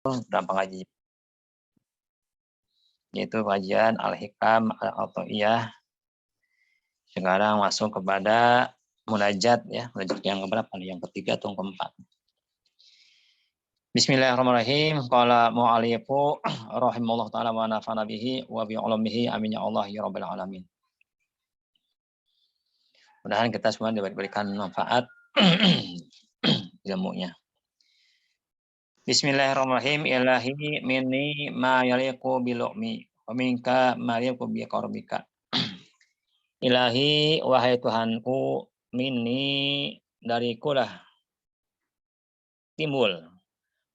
dalam pengajian, yaitu kajian Al-Hikam Al-Athaiyah. Sekarang masuk kepada munajat ya, munajat yang keberapa nih? Yang ketiga atau keempat? Bismillahirrahmanirrahim. Qala mu'allifu rahimallahu taala wa nafa'ana bihi wa bi ulumihi amin ya Allah ya rabbal alamin. Mudah-mudahan kita semua diberikan manfaat ilmunya. Bismillahirrahmanirrahim. Ilahi minni ma yaliqu bilu'mi wa minka ma yaliqu bi qarbika. Ilahi wahai Tuhanku, minni darikulah timbul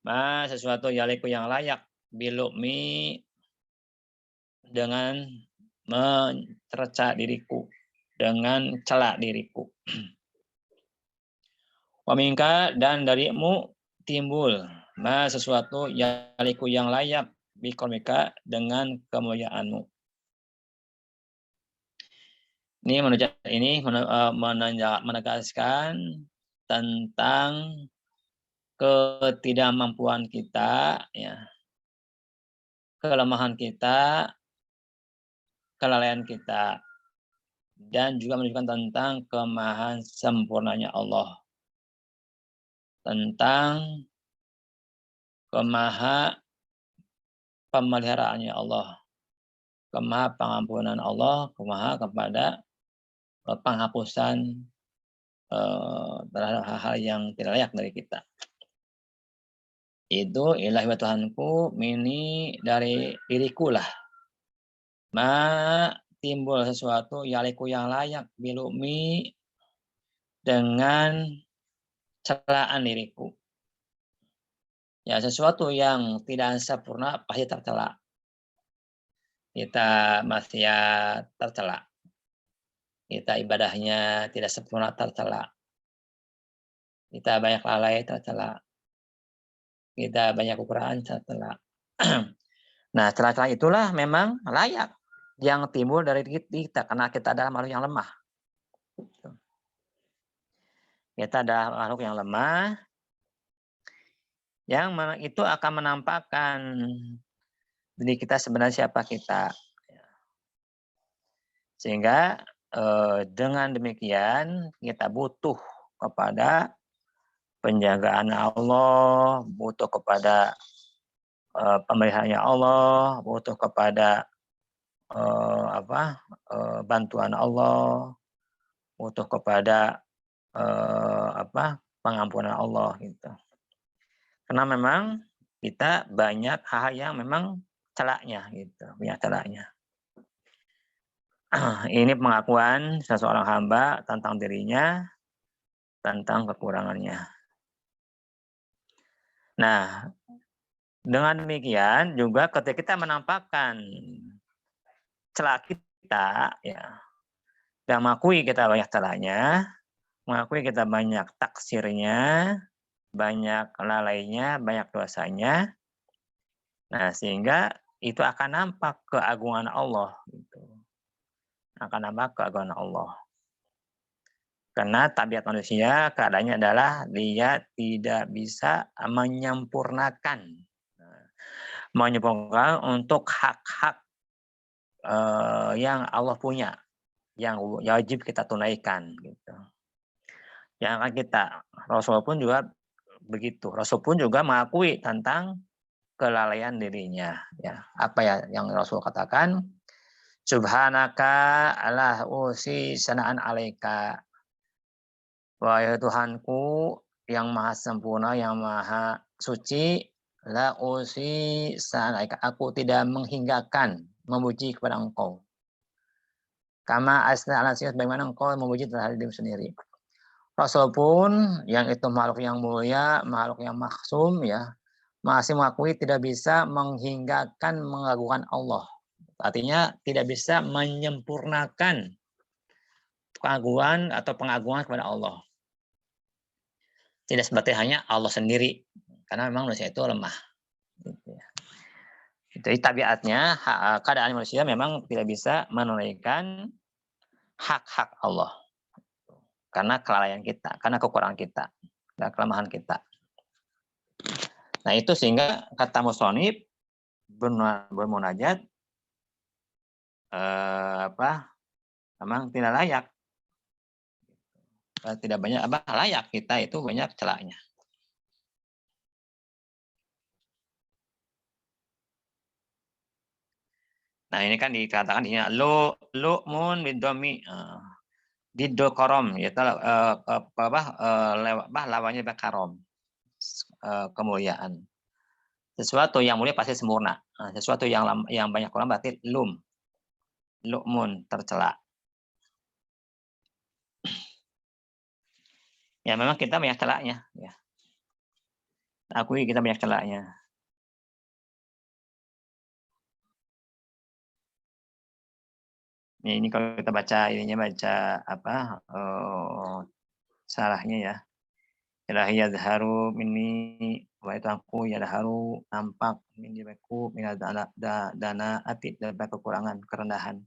ma sesuatu yaliku yang layak bilu'mi dengan mencerca diriku, dengan celak diriku. Wa minka dan darimu timbul ma sesuatu yaliku yang layak biqaumika dengan kemuliaanmu. Ini menegaskan tentang ketidakmampuan kita, ya, kelemahan kita, kelalaian kita, dan juga menunjukkan tentang kemahan sempurnanya Allah, tentang kemaha pemeliharaannya Allah, kemaha pengampunan Allah, kemaha kepada penghapusan terhadap hal-hal yang tidak layak dari kita. Itu ilahi wa Tuhanku, mini dari diriku lah. Ma timbul sesuatu yaliku yang layak bilumi dengan celaan diriku. Ya, sesuatu yang tidak sempurna pasti tercela. Kita maksiat tercela. Kita ibadahnya tidak sempurna tercela. Kita banyak lalai tercela. Kita banyak kekurangan tercela. Nah, celah-celah itulah memang layak yang timbul dari kita karena kita adalah makhluk yang lemah. Kita adalah makhluk yang lemah yang itu akan menampakkan diri kita sebenarnya siapa kita. Sehingga dengan demikian kita butuh kepada penjagaan Allah, butuh kepada pemeliharaannya Allah, butuh kepada bantuan Allah, butuh kepada pengampunan Allah gitu. Karena memang kita banyak hal yang memang celaknya gitu, banyak celaknya. Ini pengakuan seseorang hamba tentang dirinya, tentang kekurangannya. Nah, dengan demikian juga ketika kita menampakkan celah kita, ya, dan mengakui kita banyak celahnya, mengakui kita banyak taksirnya, banyak lalainya, banyak dosanya. Nah, sehingga itu akan nampak keagungan Allah. Gitu. Akan nampak keagungan Allah. Karena tabiat manusia keadaannya adalah dia tidak bisa menyempurnakan untuk hak-hak yang Allah punya, yang wajib kita tunaikan. Gitu. Yang akan kita, Rasul pun juga begitu. Rasul pun juga mengakui tentang kelalaian dirinya. Ya, apa ya yang Rasul katakan? Subhanaka la usi sanaan alaika. Wahai Tuhanku yang maha sempurna, yang maha suci, la usi sanaan alaika. Aku tidak menghinggakan memuji kepada Engkau. Kama asna ala sifat, bagaimana Engkau memuji terhadap diri sendiri. Rasul pun yang itu makhluk yang mulia, makhluk yang maksum, ya, masih mengakui tidak bisa menghinggakan mengagungkan Allah. Artinya tidak bisa menyempurnakan keagungan atau pengagungan kepada Allah. Tidak seperti hanya Allah sendiri, karena memang manusia itu lemah. Jadi tabiatnya keadaan manusia memang tidak bisa menunaikan hak-hak Allah. Karena kelalaian kita, karena kekurangan kita, dan kelemahan kita. Nah itu sehingga kata musonib bermunajat memang tidak layak, tidak banyak layak kita itu banyak celaknya. Nah ini kan dikatakan ini lu'mun bidomi diddo korom yaitu lawannya karom, kemuliaan. Sesuatu yang mulia pasti sempurna. Nah, sesuatu yang banyak kurang berarti lu'mun tercela. Ya memang kita banyak celaknya. Ya. Akui kita banyak celaknya. Ini kalau kita baca salahnya ya. Ilahi yadharu minni wa itu aku yadharu nampak minni baku minadana dana ati dan kekurangan kerendahan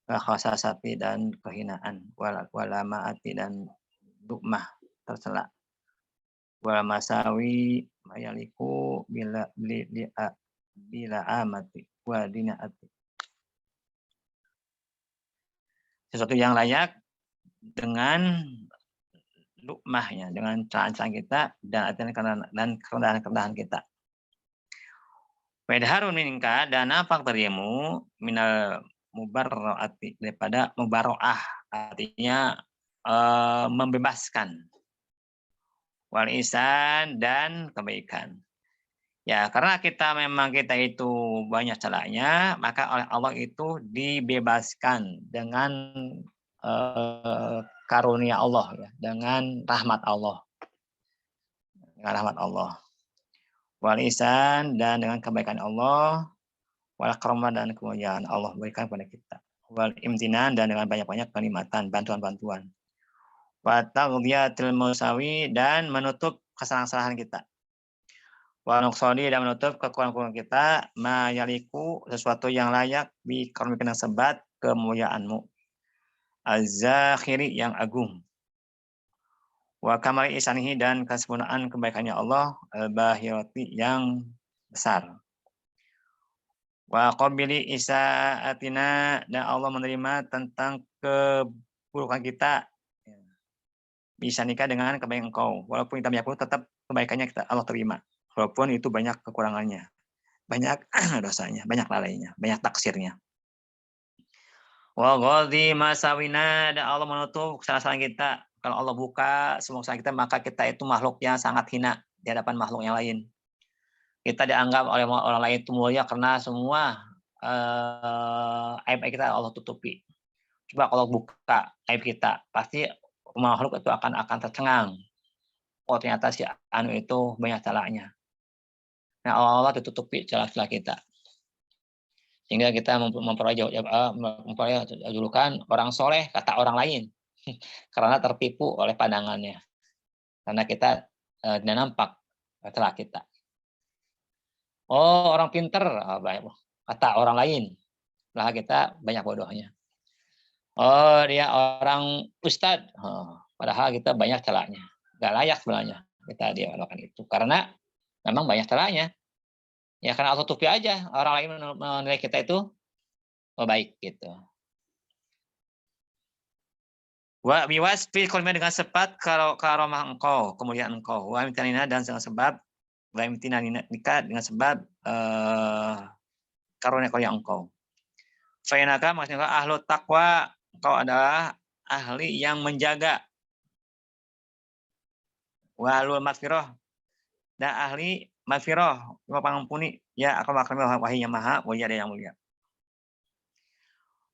khasasati dan kehinaan walama ati dan dukmah tercela wal masawi mayaliku bila amati wa dinaati, sesuatu yang layak dengan lukmahnya, dengan celaan-celaan kita dan kerendahan-kerendahan kita. Wedharun minka dan nampak darimu minal mubarroati daripada mubaroah, artinya membebaskan, wal ihsan dan kebaikan. Ya, karena kita itu banyak celahnya, maka oleh Allah itu dibebaskan dengan karunia Allah ya, dengan rahmat Allah. Dengan rahmat Allah. Wal ihsan dan dengan kebaikan Allah, wal karomah dan kemuliaan Allah berikan kepada kita. Wal imtinan dan dengan banyak-banyak kenikmatan, bantuan-bantuan. Wa taghdiyatil musawi dan menutup kesalahan-kesalahan kita. Wa nuqsani dan menutup kekurangan-kekurangan kita, ma yaliku sesuatu yang layak bi karomika sebat kemuliaanmu. Az-zakhiri yang agung. Wa kamali ihsanihi dan kesempurnaan kebaikannya Allah, al-bahirati yang besar. Wa qabili isaatina dan Allah menerima tentang keburukan kita. Bisa nikah dengan kebaikan engkau. Walaupun kita banyak tetap kebaikannya kita Allah terima. Walaupun itu banyak kekurangannya, banyak dosanya, banyak lalainya, banyak taksirnya. Wa ghadhi masawina dan Allah menutup kesalahan kita. Kalau Allah buka semua kesalahan kita, maka kita itu makhluk yang sangat hina di hadapan makhluk yang lain. Kita dianggap oleh orang lain itu mulia karena semua aib kita Allah tutupi. Coba kalau buka aib kita, pasti makhluk itu akan tercengang. Oh ternyata si anu itu banyak celahnya. Nah Allah ditutupi celah-celah kita. Sehingga kita memperoleh julukan orang soleh kata orang lain. Karena tertipu oleh pandangannya. Karena kita tidak nampak celah kita. Oh orang pinter, kata orang lain. Lah kita banyak bodohnya. Oh dia orang ustad, padahal kita banyak celahnya. Gak layak sebenarnya kita dia melakukan itu. Karena memang banyak celahnya. Ya karena Allah tutupi aja, orang lain menilai kita itu baik gitu. Wa biwasfi kulma dengan sifat karomah engkau, kemuliaan engkau. Wa imtinanina dan dengan sebab wa imtinanina nikah dengan sebab karunia yang engkau. Fainaka maksudnya ahlu taqwa, engkau adalah ahli yang menjaga. Wa ahlul maghfirah dan ahli maghfirah, pengampuni ya akan maghfirah wahai yang maha mulia dan yang mulia.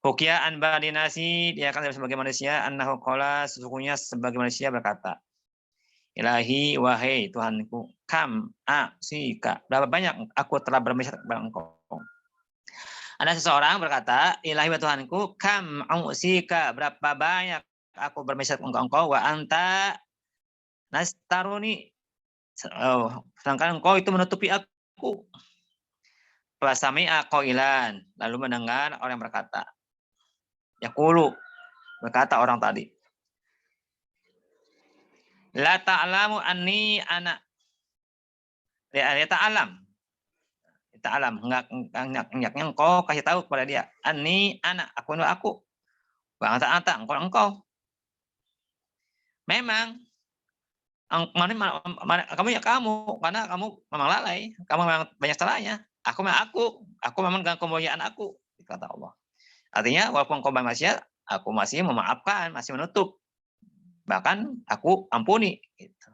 Hukia an badinasi dia akan sebagai manusia annahu qala sesungguhnya sebagai manusia berkata Ilahi wahai Tuhanku kam sika berapa banyak aku telah bermaksiat kepada engkau. Ada seseorang berkata Ilahi wa Tuhanku kam sika berapa banyak aku bermaksiat kepada engkau wa anta nastaruni sedangkan engkau itu menutupi aku. Fasami'a qailan lalu mendengar orang yang berkata yaqulu berkata orang tadi la ta'lamu anni ana Dia ta'alam. Ta'alam, hendaknya engkau kasih tahu kepada dia, "Anni ana, aku. Wa anta, engkau. Memang kamu ya kamu, karena kamu memang lalai, kamu memang banyak salahnya. Aku memang dengan kemuliaan aku," kata Allah. Artinya walaupun engkau bermaksiat, aku masih memaafkan, masih menutup. Bahkan aku ampuni, gitu.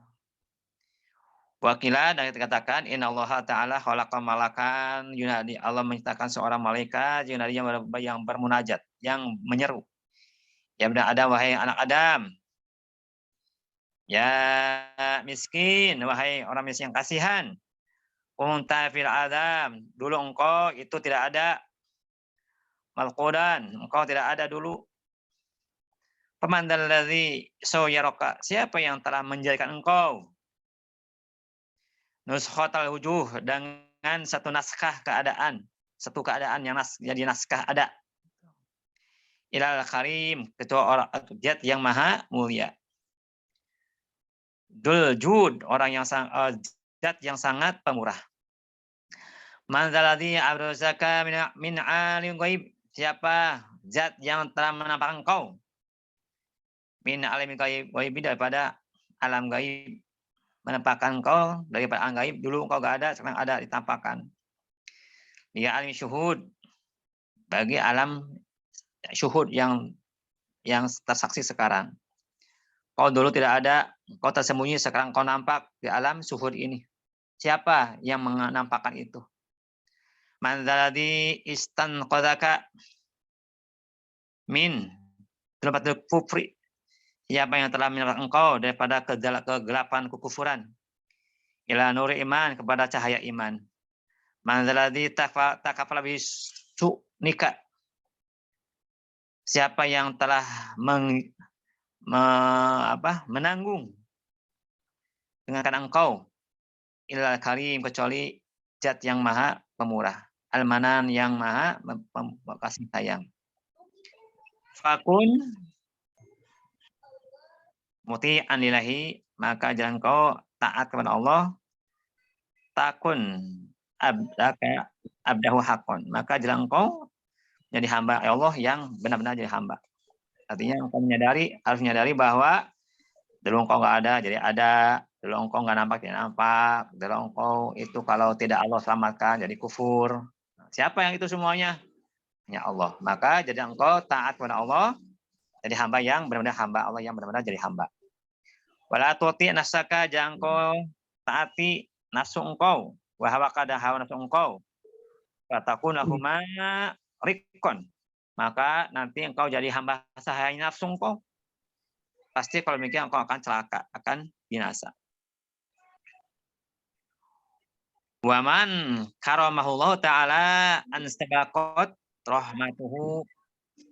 Wakila dan dikatakan innallaha ta'ala khalaqa malakan yunadi, Allah menciptakan seorang malaikat yunadi yang bermunajat, yang menyeru. Ya ibna Adam, wahai anak Adam. Ya miskin, wahai orang miskin yang kasihan. Kunta fil Adam, dulu engkau itu tidak ada. Malqudan, engkau tidak ada dulu. Pemandalladzi sayyaraka, siapa yang telah menjadikan engkau? Nuskhatal wujuh, dengan satu naskah keadaan, satu keadaan yang jadi naskah ada. Ilal karim, ketua orang zat yang maha mulia. Dul jud, orang yang zat yang sangat pemurah. Man zalladzi abrazaka min alim ghaib, siapa zat yang telah menampakkan engkau min alim ghaib, daripada alam gaib, menampakkan engkau daripada alam gaib. Dulu engkau gak ada, sekarang ada, ditampakkan. Dia alim syuhud, bagi alam syuhud yang tersaksi sekarang. Kau dulu tidak ada, kau tersembunyi, sekarang kau nampak di alam syuhud ini. Siapa yang menampakkan itu? Man zalladzi istanqadaka min dzulumatil kufri, siapa yang telah menyelamatkan engkau daripada kegelapan kekufuran, ila nuri iman, kepada cahaya iman. Man zalladzi takafala bisu'nika, siapa yang telah menanggung dengan karena engkau, ilal karim, kecuali zat yang maha pemurah, al-manan, yang maha kasih sayang. Fakun muti'an lillahi, maka jangan kau taat kepada Allah. Takun abdahu hakon, maka jangan kau jadi hamba Allah yang benar-benar jadi hamba. Artinya engkau harus menyadari bahwa dulu engkau nggak ada, jadi ada. Dulu engkau nggak nampak, jadi nampak. Dulu engkau itu kalau tidak Allah selamatkan, jadi kufur. Siapa yang itu semuanya? Ya Allah. Maka jadi engkau taat kepada Allah, jadi hamba yang benar-benar hamba Allah, yang benar-benar jadi hamba. Wala tuti nafsaka, jangan engkau taati nafsu engkau. Wa hawaka, dan hawa nafsu engkau. Fatakunahuma rikon, maka nanti engkau jadi hamba sahaya nafsu engkau. Pasti kalau demikian engkau akan celaka, akan binasa. Waman karamahullahu ta'ala an sabaqat rahmatuhu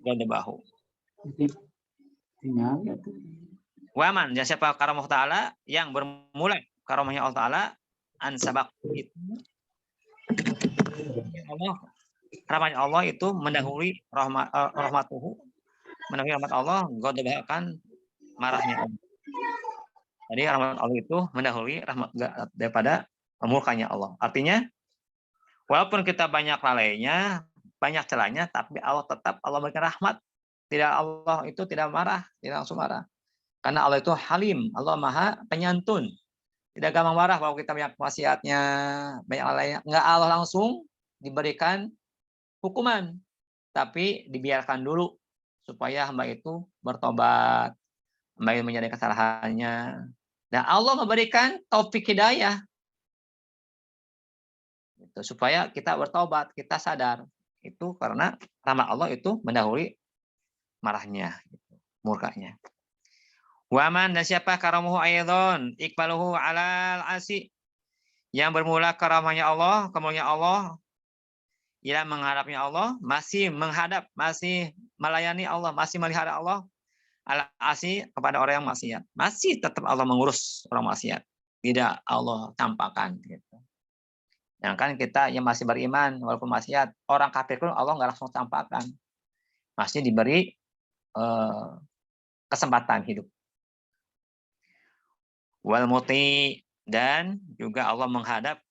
ghadabahu. Waman, dan siapa karamah ta'ala, yang bermula karamahnya Allah ta'ala, an sabaq itu Allah, rahmat Allah itu mendahului rahmatuhu, mendahului rahmat Allah, ghadabahu, akan marahnya Allah. Jadi rahmat Allah itu mendahului rahmat daripada murkanya Allah. Artinya walaupun kita banyak lalainya, banyak celahnya, tapi Allah tetap Allah berikan rahmat. Tidak, Allah itu tidak marah, tidak langsung marah. Karena Allah itu halim, Allah maha penyantun. Tidak gampang marah kalau kita banyak maksiatnya, banyak lalainya. Enggak Allah langsung diberikan hukuman, tapi dibiarkan dulu supaya hamba itu bertobat, hamba itu menyadari kesalahannya. Dan Allah memberikan taufik hidayah supaya kita bertobat, kita sadar. Itu karena rahmat Allah itu mendahului marahnya, murkanya. Waman, dan siapa karamuhu aidon ikbaluhu alal asi, yang bermula karamahnya Allah, kemuliaan Allah, ia menghadapnya Allah, masih menghadap, masih melayani Allah, masih melihara Allah, ala asi, kepada orang yang maksiat. Masih tetap Allah mengurus orang maksiat. Tidak Allah tampakkan. Gitu. Yang kan kita yang masih beriman, walaupun maksiat, orang kafir pun Allah nggak langsung tampakkan. Masih diberi kesempatan hidup. Wal muti, dan juga Allah menghadap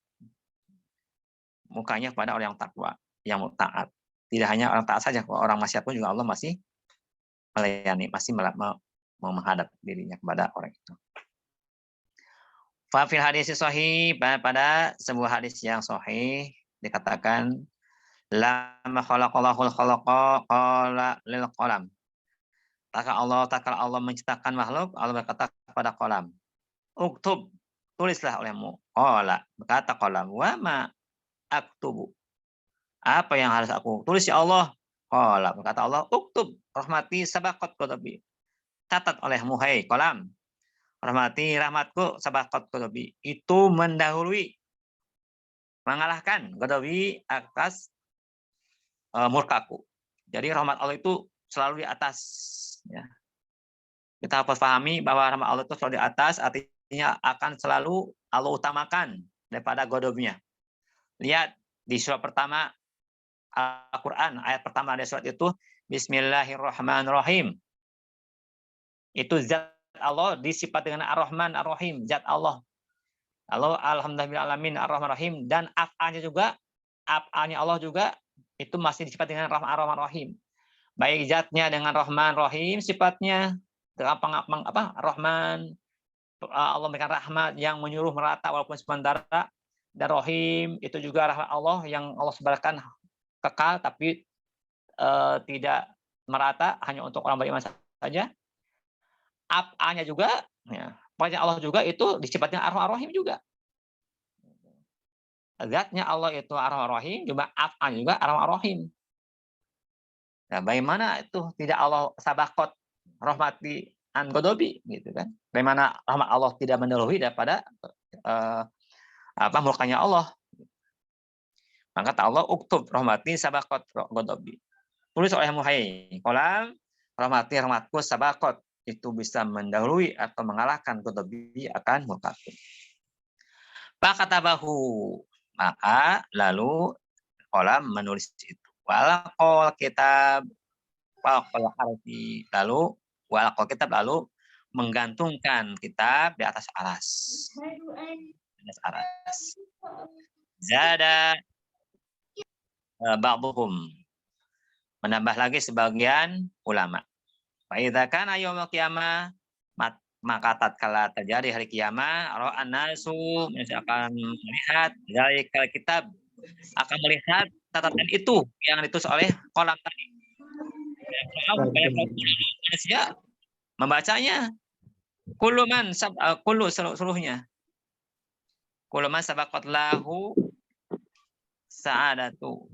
mukanya kepada orang yang takwa, yang taat. Tidak hanya orang taat saja, orang maksiat pun juga Allah masih melayani, masih menghadap dirinya kepada orang itu. Fa fil hadis sahih, pada sebuah hadis yang sahih dikatakan lama khalaqallahul khalaqa qala lil qalam. Tak Allah menciptakan makhluk, Allah berkata kepada qalam, "Uktub, tulislah olehmu." Qala, berkata qalam, "Wa ma aktubu?" Apa yang harus aku tulis ya Allah? Qala, berkata Allah, "Uktub rahmati sabaqat qadabi." Catat olehmu hai qalam, rahmatku sabaqat qadabi. Itu mendahului, mengalahkan qadabi atas murkaku. Jadi rahmat Allah itu selalu di atas. Ya. Kita harus pahami bahwa rahmat Allah itu selalu di atas, artinya akan selalu Allah utamakan daripada ghadabnya. Lihat di surat pertama Al-Quran, ayat pertama dari surat itu, Bismillahirrahmanirrahim. Itu zat Allah disifat dengan Ar-Rahman, Ar-Rahim, zat Allah. Allah alhamdulillahirrahmanirrahim, Ar-Rahman-Rahim, dan af'alnya juga, af'alnya Allah juga itu masih disifat dengan Ar-Rahman, Rahim. Baik zatnya dengan Rahman, Rahim, sifatnya Rahman, Allah memberikan rahmat yang menyuruh merata walaupun sementara, dan Rahim itu juga rahmat Allah yang Allah sebarkan kekal tapi tidak merata, hanya untuk orang beriman saja. Af'alnya juga, ya, pokoknya Allah juga itu disifatnya Ar-Rahman, Rahim juga. Zatnya Allah itu Ar-Rahman Ar-Rahim, juga af'al juga Ar-Rahman Ar-Rahim. Nah, bagaimana itu tidak Allah sabakot rahmati an godobi gitu kan? Bagaimana rahmat Allah tidak mendahului daripada murkanya Allah? Maka kata Allah, uktub rahmati sabakot godobi. Tulis oleh muhai kolam rahmati rahmatku sabakot, itu bisa mendahului atau mengalahkan godobi akan murkaku. Pak kata bahu, maka lalu kolam menulis itu. Walakol kitab, walakol kitab lalu menggantungkan kitab di atas aras. Zada ba'duhum, menambah lagi sebagian ulama. Fa'idza kana yaumul qiyamah, maka tatkala terjadi hari kiamat, ra'an nasu, akan melihat dari kitab, akan melihat catatan itu yang ditulis oleh kolam tadi. Manusia membacanya, kullu seluruhnya. Kullu man sabaqat lahu sa'adatu.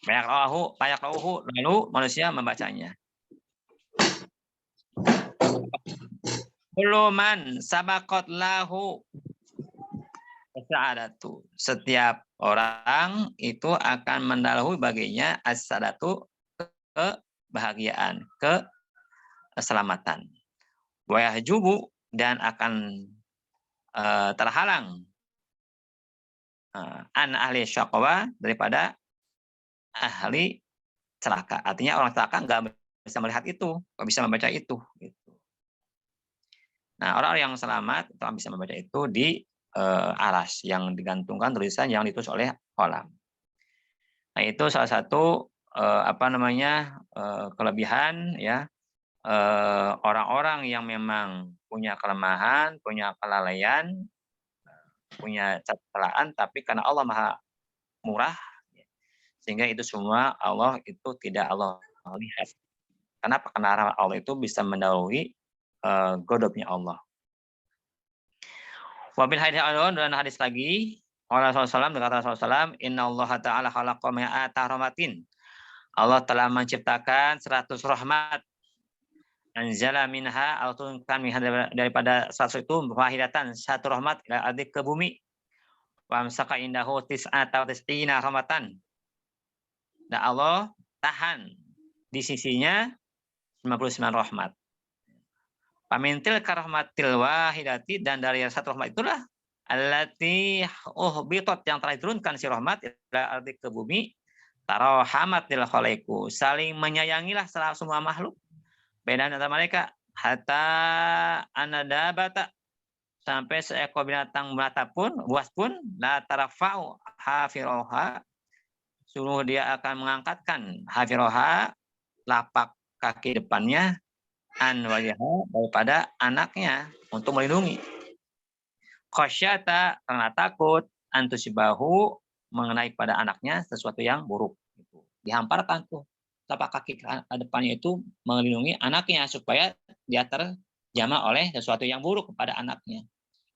Bayaqrahu, lalu manusia membacanya. Kullu man sabaqat lahu as-sa'adatu. Setiap orang itu akan mendahului baginya as-sa'adatu, kebahagiaan, keselamatan. Wa yahjubu, dan akan terhalang an ahli syaqwa, daripada ahli celaka. Artinya orang celaka nggak bisa melihat itu, nggak bisa membaca itu. Gitu. Nah, orang yang selamat itu bisa membaca itu di aras yang digantungkan tulisan yang ditulis oleh kolam. Nah, itu salah satu kelebihan ya orang-orang yang memang punya kelemahan, punya kelalaian, punya kesalahan, tapi karena Allah Maha Murah, sehingga itu semua Allah itu tidak Allah lihat. Kenapa? Karena rahmat Allah itu bisa mendahului godobnya Allah. Wabil hadis dan hadis lagi, Rasulullah berkata Rasulullah, Inna Allah Ta'ala khalaqa mi'ata rahmatin. Allah telah menciptakan 100 rahmat. Anzala minha, Allah turunkan daripada 100 itu wahidatan, satu rahmat adik ke bumi. Wa amsaka indahu tis'ata wa tis'ina rahmatan. Dan Allah tahan di sisinya 59 rahmat. Pamintil karahmatil wahidati, dan dari satu rahmat itulah allati uhbitat, yang telah diturunkan si rahmat ila ardi ke bumi, tarahamatil khalaiqu, saling menyayangilah semua makhluk beda antara mereka, hatta anadabata, sampai seekor binatang melata pun, buas pun, la tarfa'u hafiroha, suruh dia akan mengangkatkan hafiroha, lapak kaki depannya, an wajha, daripada anaknya untuk melindungi. Khasyata, karena takut, antusibahu, mengenai pada anaknya sesuatu yang buruk. Dihamparkan tuh tapak kaki depannya itu melindungi anaknya supaya dia terjamah oleh sesuatu yang buruk kepada anaknya.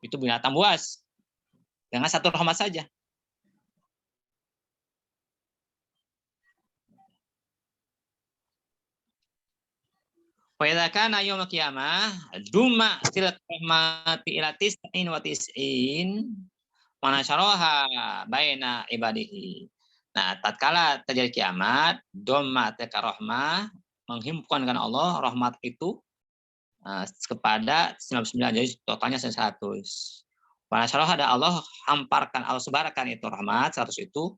Itu binatang buas. Dengan satu rahmat saja. Wa idza kana yaumul qiyamah dumma silat rahmati ila tis'in wa tis'in wa nasyaraha baina ibadihi. Nah, tatkala terjadi kiamat, dumma tilka rahmah, menghimpunkan Allah rahmat itu kepada 99, jadi totalnya 100. Pada salah ada Allah hamparkan, Allah sebarkan itu rahmat 100 itu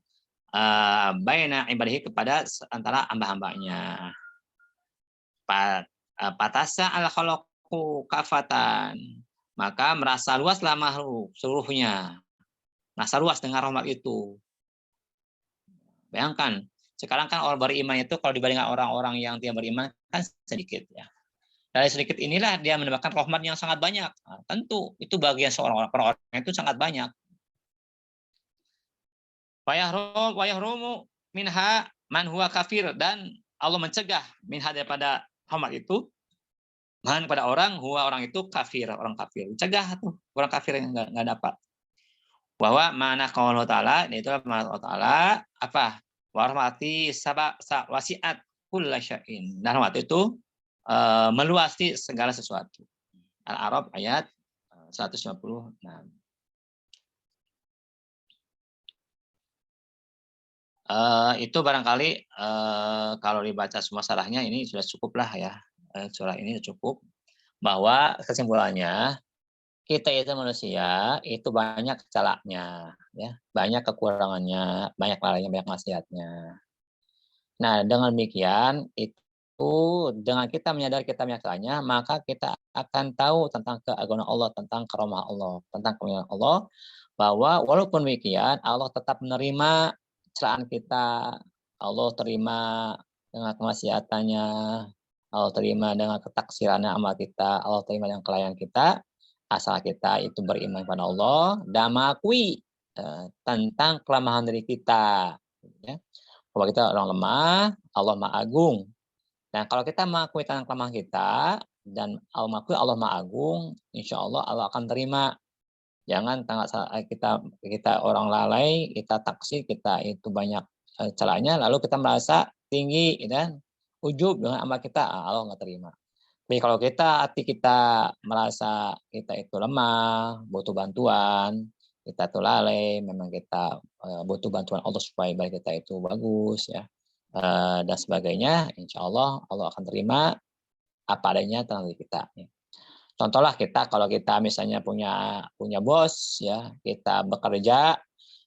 baina ibadihi, kepada antara hamba-hambanya. Patasa al khalaqu kafatan, maka merasa luaslah makhluk seluruhnya, merasa luas dengan rahmat itu. Bayangkan, sekarang kan orang beriman itu kalau dibandingkan orang-orang yang tidak beriman kan sedikit ya. Dari sedikit inilah dia mendapatkan rahmat yang sangat banyak. Nah, tentu itu bagian seorang orang itu sangat banyak. Wayahrumu minha man huwa kafir, dan Allah mencegah minha daripada rahmat itu man pada orang huwa, orang itu kafir, orang kafir. Mencegah tuh orang kafir yang enggak dapat. Bahwa mana qaulullah taala, itu Allah taala apa? Warahmati wasiat kullasyai'in. Dan rahmat itu meluasi segala sesuatu. Al-A'raf ayat 156. Itu barangkali kalau dibaca semua syarahnya ini sudah cukup lah ya. Surah ini cukup, bahwa kesimpulannya kita itu manusia itu banyak celaknya ya, banyak kekurangannya, banyak lalainya, banyak maksiatnya. Nah, dengan demikian itu dengan kita menyadari kita menyadarinya, maka kita akan tahu tentang keagungan Allah, tentang karamah Allah, tentang kemuliaan Allah, bahwa walaupun demikian Allah tetap menerima celaan kita, Allah terima dengan kemaksiatannya, Allah terima dengan ketaksirannya amal kita, Allah terima dengan kelalaian kita, asal kita itu beriman kepada Allah dan mengakui tentang kelemahan diri kita. Ya. Kalau kita orang lemah, Allah Maha Agung. Nah, kalau kita mengakui tentang kelemahan kita dan mengakui Allah Maha Agung, insya Allah Allah akan terima. Jangan kita orang lalai, kita taksir, kita itu banyak celahnya, lalu kita merasa tinggi, dan ujub dengan amal kita, Allah nggak terima. Tapi kalau hati kita merasa kita itu lemah, butuh bantuan, kita itu lalai, memang kita butuh bantuan Allah supaya baik kita itu bagus ya, dan sebagainya, insya Allah Allah akan terima apa adanya tentang diri kita. Ya. Contohlah kita kalau kita misalnya punya bos ya, kita bekerja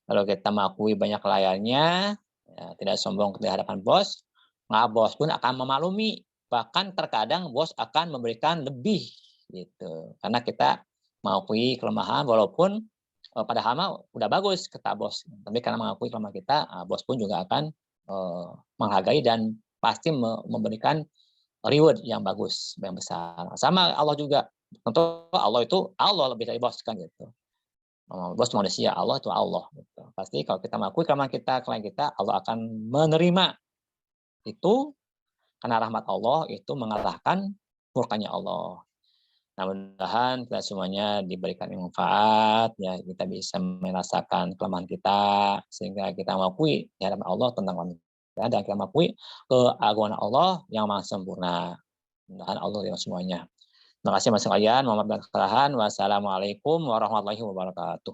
lalu kita mengakui banyak layarnya, ya, tidak sombong di hadapan bos, maka bos pun akan memaklumi, bahkan terkadang bos akan memberikan lebih gitu, karena kita mengakui kelemahan walaupun padahal mah udah bagus kata bos, tapi karena mengakui kelemahan kita, bos pun juga akan menghargai dan pasti memberikan reward yang bagus, yang besar. Sama Allah juga, tentu Allah itu Allah lebih dari bos kan gitu. Bos manusia, Allah itu Allah. Gitu. Pasti kalau kita mengakui kelemahan kita, klien kita, Allah akan menerima itu, karena rahmat Allah itu mengalahkan murkanya Allah. Nah, mudah-mudahan kita semuanya diberikan manfaat, ya kita bisa merasakan kelemahan kita, sehingga kita mengakui di hadapan Allah tentang kelemahan kita, dan kita mengakui keagungan Allah yang maha sempurna. Mudah-mudahan Allah dengan semuanya. Terima kasih mas sekalian. Muhammad bin Kalahan. Wassalamualaikum warahmatullahi wabarakatuh.